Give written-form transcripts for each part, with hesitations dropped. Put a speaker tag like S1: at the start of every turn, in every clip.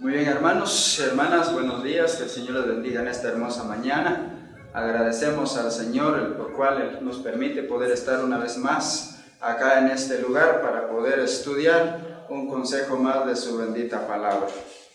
S1: Muy bien, hermanos, hermanas, buenos días, que el Señor les bendiga en esta hermosa mañana. Agradecemos al Señor por cual Él nos permite poder estar una vez más acá en este lugar para poder estudiar un consejo más de su bendita palabra.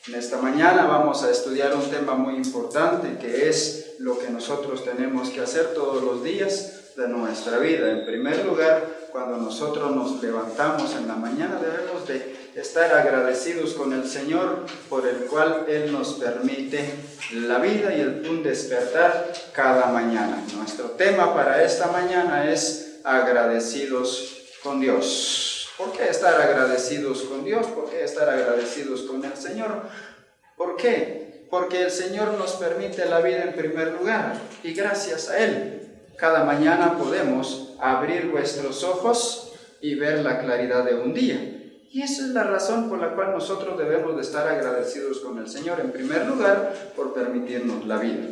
S1: En esta mañana vamos a estudiar un tema muy importante que es lo que nosotros tenemos que hacer todos los días de nuestra vida. En primer lugar, cuando nosotros nos levantamos en la mañana debemos de estar agradecidos con el Señor por el cual Él nos permite la vida y un despertar cada mañana. Nuestro tema para esta mañana es agradecidos con Dios. ¿Por qué estar agradecidos con Dios? ¿Por qué estar agradecidos con el Señor? ¿Por qué? Porque el Señor nos permite la vida en primer lugar y gracias a Él cada mañana podemos abrir vuestros ojos y ver la claridad de un día. Y esa es la razón por la cual nosotros debemos de estar agradecidos con el Señor, en primer lugar, por permitirnos la vida.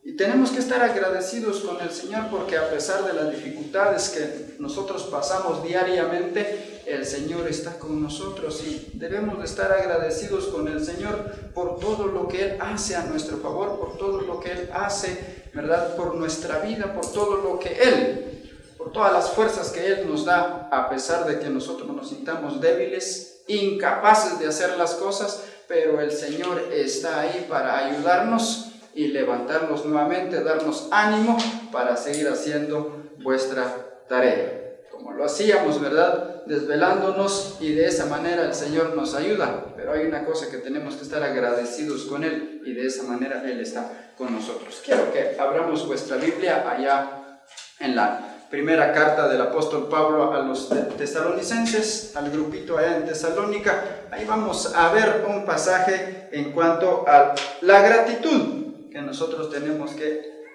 S1: Y tenemos que estar agradecidos con el Señor porque a pesar de las dificultades que nosotros pasamos diariamente, el Señor está con nosotros y debemos de estar agradecidos con el Señor por todo lo que Él hace a nuestro favor, por todo lo que Él hace, ¿verdad? Por nuestra vida, por todo lo que por todas las fuerzas que Él nos da, a pesar de que nosotros nos sintamos débiles, incapaces de hacer las cosas, pero el Señor está ahí para ayudarnos y levantarnos nuevamente, darnos ánimo para seguir haciendo vuestra tarea. Como lo hacíamos, ¿verdad? Desvelándonos y de esa manera el Señor nos ayuda. Pero hay una cosa que tenemos que estar agradecidos con Él y de esa manera Él está con nosotros. Quiero que abramos vuestra Biblia allá en la primera carta del apóstol Pablo a los tesalonicenses, al grupito allá en Tesalónica. Ahí vamos a ver un pasaje en cuanto a la gratitud que nosotros tenemos que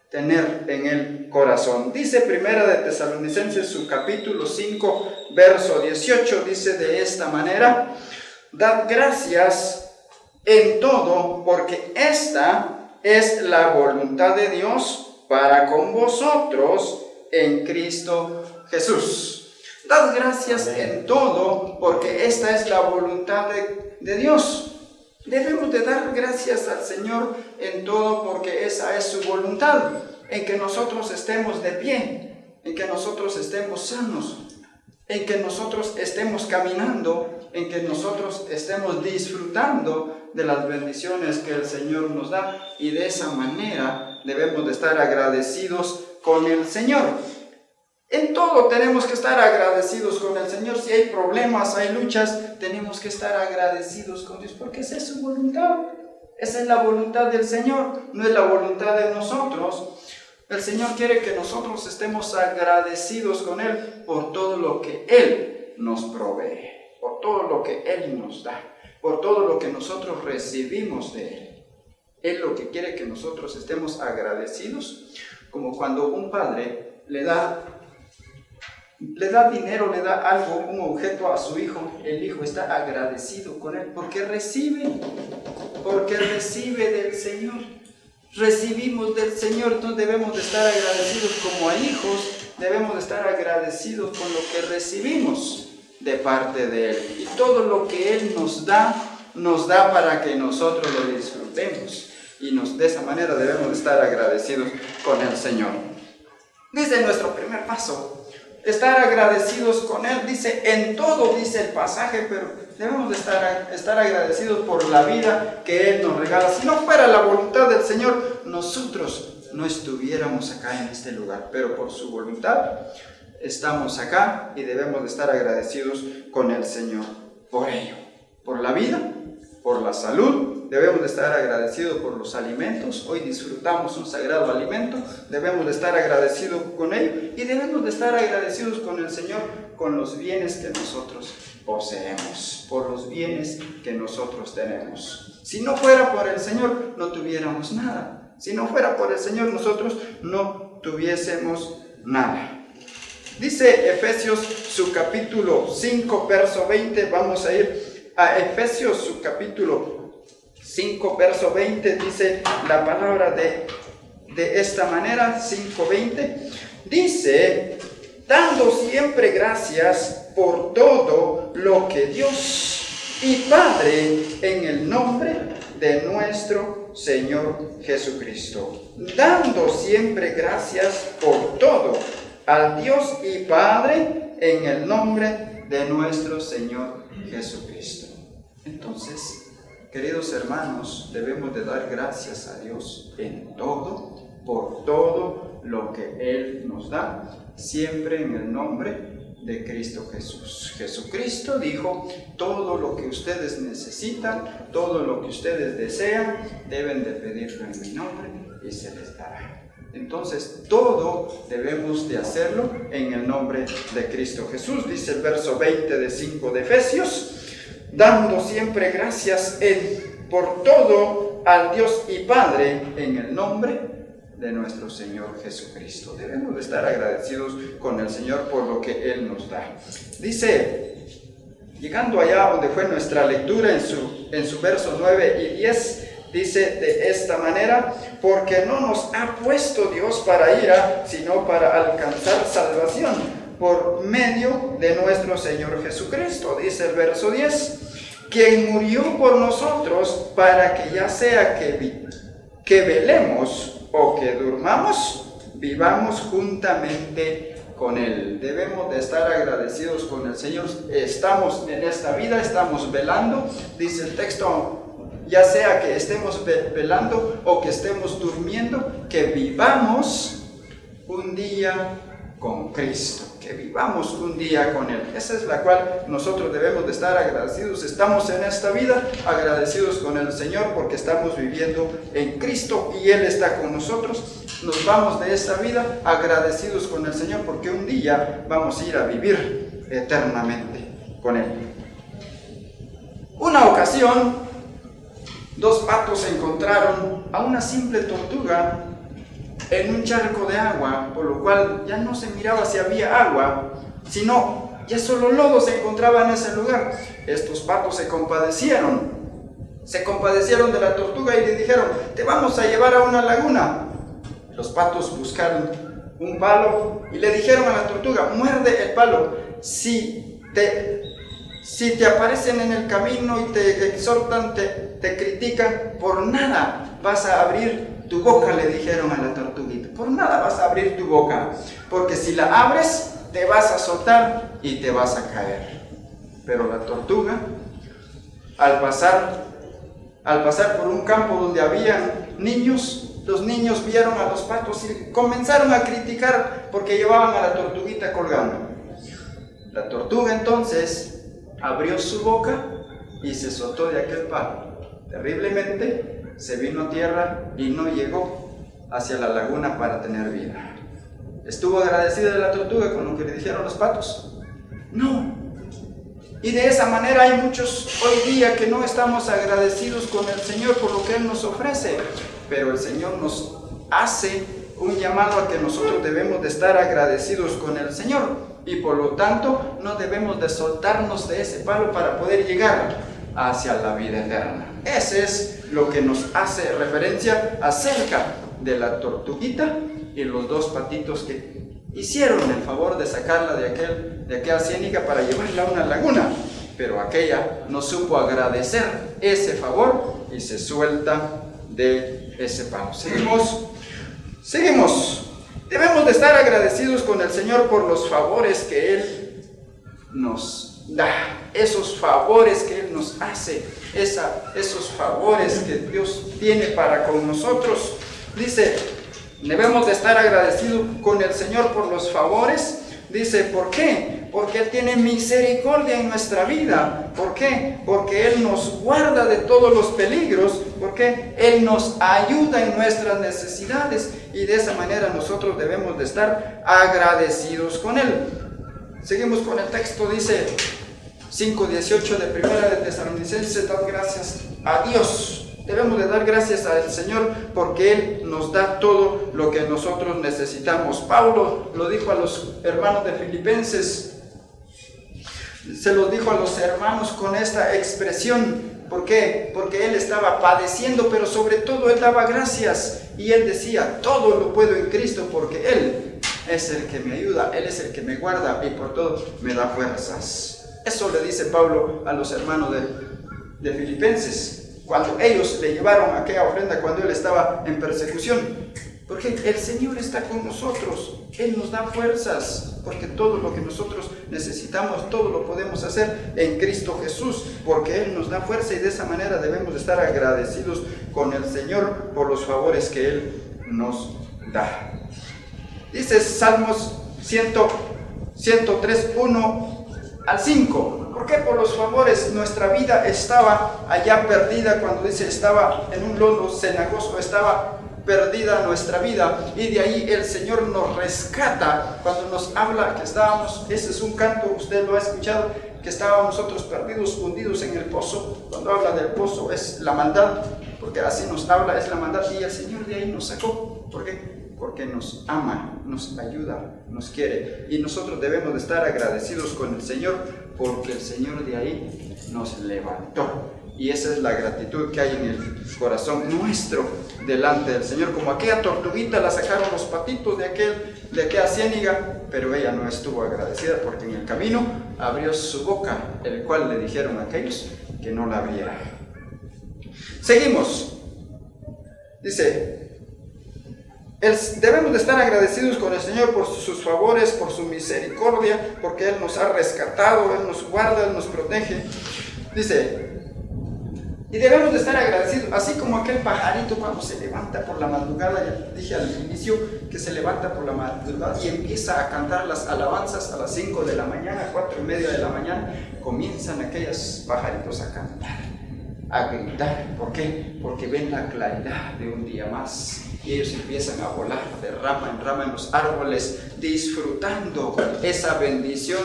S1: tener en el corazón. Dice primera de Tesalonicenses, su capítulo 5, verso 18, dice de esta manera: dad gracias en todo, porque esta es la voluntad de Dios para con vosotros en Cristo Jesús. Dad gracias en todo, porque esta es la voluntad de Dios. Debemos de dar gracias al Señor en todo, porque esa es su voluntad, en que nosotros estemos de pie, en que nosotros estemos sanos, en que nosotros estemos caminando, en que nosotros estemos disfrutando de las bendiciones que el Señor nos da, y de esa manera debemos de estar agradecidos con el Señor. En todo tenemos que estar agradecidos con el Señor. Si hay problemas, hay luchas, tenemos que estar agradecidos con Dios, porque esa es su voluntad. Esa es la voluntad del Señor, no es la voluntad de nosotros. El Señor quiere que nosotros estemos agradecidos con Él por todo lo que Él nos provee, por todo lo que Él nos da, por todo lo que nosotros recibimos de Él. Él lo que quiere que nosotros estemos agradecidos, como cuando un padre le da dinero, le da algo, un objeto a su hijo. El hijo está agradecido con él porque recibe del Señor. Recibimos del Señor, entonces debemos de estar agradecidos como a hijos, debemos de estar agradecidos con lo que recibimos de parte de Él. Y todo lo que Él nos da para que nosotros lo disfrutemos. Y de esa manera debemos de estar agradecidos con el Señor. Dice nuestro primer paso, estar agradecidos con Él. Dice en todo, dice el pasaje, pero debemos de estar agradecidos por la vida que Él nos regala. Si no fuera la voluntad del Señor, nosotros no estuviéramos acá en este lugar, pero por su voluntad estamos acá y debemos de estar agradecidos con el Señor por ello, por la vida, por la salud. Debemos de estar agradecidos por los alimentos. Hoy disfrutamos un sagrado alimento. Debemos de estar agradecidos con ello. Y debemos de estar agradecidos con el Señor, con los bienes que nosotros poseemos, por los bienes que nosotros tenemos. Si no fuera por el Señor, no tuviéramos nada. Si no fuera por el Señor, nosotros no tuviésemos nada. Dice Efesios, su capítulo 5, verso 20. Vamos a ir a Efesios, su capítulo 5, verso 20, dice la palabra de esta manera, 5:20, dice: dando siempre gracias por todo lo que Dios y Padre en el nombre de nuestro Señor Jesucristo, dando siempre gracias por todo al Dios y Padre en el nombre de nuestro Señor Jesucristo. Entonces, queridos hermanos, debemos de dar gracias a Dios en todo, por todo lo que Él nos da, siempre en el nombre de Cristo Jesús. Jesucristo dijo: todo lo que ustedes necesitan, todo lo que ustedes desean, deben de pedirlo en mi nombre y se les dará. Entonces, todo debemos de hacerlo en el nombre de Cristo Jesús. Dice el verso 20 de 5 de Efesios: dando siempre gracias por todo al Dios y Padre en el nombre de nuestro Señor Jesucristo. Debemos de estar agradecidos con el Señor por lo que Él nos da. Dice, llegando allá donde fue nuestra lectura en su verso 9 y 10, dice de esta manera: porque no nos ha puesto Dios para ira, sino para alcanzar salvación por medio de nuestro Señor Jesucristo. Dice el verso 10, quien murió por nosotros para que ya sea que velemos o que durmamos, vivamos juntamente con Él. Debemos de estar agradecidos con el Señor. Estamos en esta vida, estamos velando, dice el texto, ya sea que estemos velando o que estemos durmiendo, que vivamos un día con Cristo, que vivamos un día con Él. Esa es la cual nosotros debemos de estar agradecidos. Estamos en esta vida agradecidos con el Señor porque estamos viviendo en Cristo y Él está con nosotros. Nos vamos de esta vida agradecidos con el Señor porque un día vamos a ir a vivir eternamente con Él. Una ocasión, dos patos encontraron a una simple tortuga en un charco de agua, por lo cual ya no se miraba si había agua, sino ya solo lodo se encontraba en ese lugar. Estos patos se compadecieron de la tortuga y le dijeron: te vamos a llevar a una laguna. Los patos buscaron un palo y le dijeron a la tortuga: muerde el palo. Si te aparecen en el camino y te exhortan, te critican, por nada vas a abrir tu boca, le dijeron a la tortuguita. Por nada vas a abrir tu boca, porque si la abres, te vas a soltar y te vas a caer. Pero la tortuga, al pasar por un campo donde habían niños, los niños vieron a los patos y comenzaron a criticar porque llevaban a la tortuguita colgando. La tortuga entonces abrió su boca y se soltó de aquel palo. Terriblemente se vino a tierra y no llegó hacia la laguna para tener vida. ¿Estuvo agradecida de la tortuga con lo que le dijeron los patos? No. Y de esa manera hay muchos hoy día que no estamos agradecidos con el Señor por lo que Él nos ofrece. Pero el Señor nos hace un llamado a que nosotros debemos de estar agradecidos con el Señor. Y por lo tanto no debemos de soltarnos de ese palo para poder llegar hacia la vida eterna. Ese es lo que nos hace referencia acerca de la tortuguita y los dos patitos que hicieron el favor de sacarla de aquella ciénaga para llevarla a una laguna, pero aquella no supo agradecer ese favor y se suelta de ese palo. Seguimos. Debemos de estar agradecidos con el Señor por los favores que Él nos da, esos favores que Él nos hace, esos favores que Dios tiene para con nosotros. Dice, debemos de estar agradecidos con el Señor por los favores. Dice, ¿por qué? Porque Él tiene misericordia en nuestra vida. ¿Por qué? Porque Él nos guarda de todos los peligros. Porque Él nos ayuda en nuestras necesidades. Y de esa manera nosotros debemos de estar agradecidos con Él. Seguimos con el texto, dice 5:18 de Primera de Tesalonicenses: dad gracias a Dios. Debemos de dar gracias al Señor porque Él nos da todo lo que nosotros necesitamos. Pablo lo dijo a los hermanos de Filipenses, se los dijo a los hermanos con esta expresión. ¿Por qué? Porque él estaba padeciendo, pero sobre todo él daba gracias. Y él decía, todo lo puedo en Cristo porque Él es el que me ayuda, Él es el que me guarda y por todo me da fuerzas. Eso le dice Pablo a los hermanos de Filipenses, cuando ellos le llevaron aquella ofrenda cuando él estaba en persecución. Porque el Señor está con nosotros, Él nos da fuerzas, porque todo lo que nosotros necesitamos, todo lo podemos hacer en Cristo Jesús, porque Él nos da fuerza y de esa manera debemos de estar agradecidos con el Señor por los favores que Él nos da. Dice Salmos 103, 1 al 5. ¿Por qué? Por los favores. Nuestra vida estaba allá perdida, cuando dice estaba en un lodo cenagoso, estaba perdida nuestra vida, y de ahí el Señor nos rescata. Cuando nos habla que estábamos, ese es un canto, usted lo ha escuchado, que estábamos nosotros perdidos, hundidos en el pozo. Cuando habla del pozo es la maldad, porque así nos habla, es la maldad, y el Señor de ahí nos sacó. ¿Por qué? Porque nos ama, nos ayuda, nos quiere, y nosotros debemos de estar agradecidos con el Señor, porque el Señor de ahí nos levantó. Y esa es la gratitud que hay en el corazón nuestro delante del Señor. Como aquella tortuguita la sacaron los patitos de aquella ciénaga, pero ella no estuvo agradecida, porque en el camino abrió su boca, el cual le dijeron a aquellos que no la abriera. Seguimos. Dice, debemos de estar agradecidos con el Señor por sus favores, por su misericordia, porque Él nos ha rescatado, Él nos guarda, Él nos protege. Dice, y debemos de estar agradecidos, así como aquel pajarito cuando se levanta por la madrugada. Ya dije al inicio que se levanta por la madrugada y empieza a cantar las alabanzas a las 5 de la mañana, 4:30 de la mañana, comienzan aquellos pajaritos a cantar, a gritar. ¿Por qué? Porque ven la claridad de un día más, y ellos empiezan a volar de rama en rama en los árboles, disfrutando esa bendición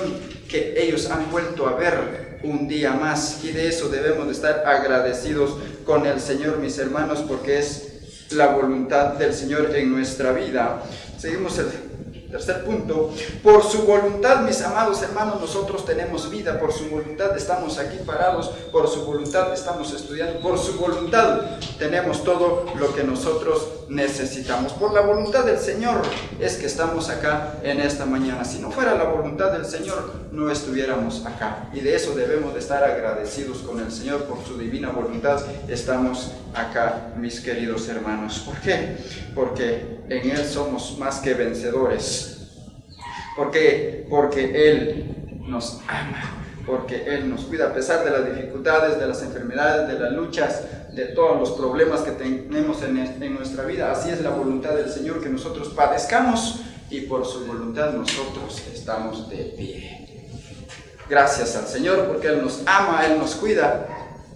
S1: que ellos han vuelto a ver un día más. Y de eso debemos de estar agradecidos con el Señor, mis hermanos, porque es la voluntad del Señor en nuestra vida. Seguimos el tercer punto. Por su voluntad, mis amados hermanos, nosotros tenemos vida. Por su voluntad estamos aquí parados. Por su voluntad estamos estudiando. Por su voluntad tenemos todo lo que nosotros necesitamos. Por la voluntad del Señor es que estamos acá en esta mañana. Si no fuera la voluntad del Señor, no estuviéramos acá. Y de eso debemos de estar agradecidos con el Señor. Por su divina voluntad estamos acá, mis queridos hermanos. ¿Por qué? Porque en Él somos más que vencedores. ¿Por qué? Porque Él nos ama, porque Él nos cuida a pesar de las dificultades, de las enfermedades, de las luchas, de todos los problemas que tenemos en nuestra vida. Así es la voluntad del Señor, que nosotros padezcamos, y por su voluntad nosotros estamos de pie. Gracias al Señor, porque Él nos ama, Él nos cuida,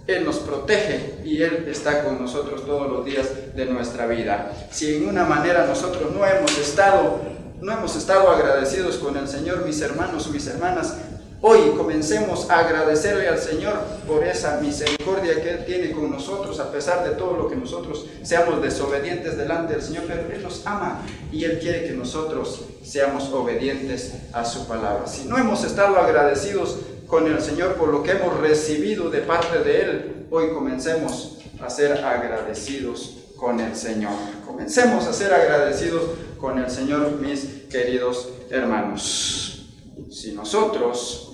S1: Él nos protege, y Él está con nosotros todos los días de nuestra vida. Si en una manera nosotros no hemos estado agradecidos con el Señor, mis hermanos, mis hermanas, hoy comencemos a agradecerle al Señor por esa misericordia que Él tiene con nosotros, a pesar de todo lo que nosotros seamos desobedientes delante del Señor. Pero Él nos ama y Él quiere que nosotros seamos obedientes a su palabra. Si no hemos estado agradecidos con el Señor por lo que hemos recibido de parte de Él, hoy comencemos a ser agradecidos con el Señor. Comencemos a ser agradecidos con el Señor, mis queridos hermanos. Si nosotros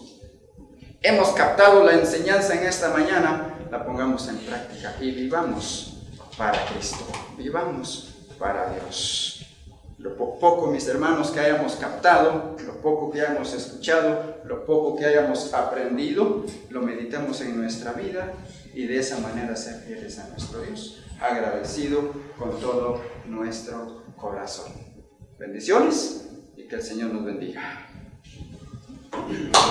S1: hemos captado la enseñanza en esta mañana, la pongamos en práctica y vivamos para Cristo, vivamos para Dios. Lo poco, mis hermanos, que hayamos captado, lo poco que hayamos escuchado, lo poco que hayamos aprendido, lo meditemos en nuestra vida, y de esa manera ser fieles a nuestro Dios, agradecido con todo nuestro corazón. Bendiciones, y que el Señor nos bendiga.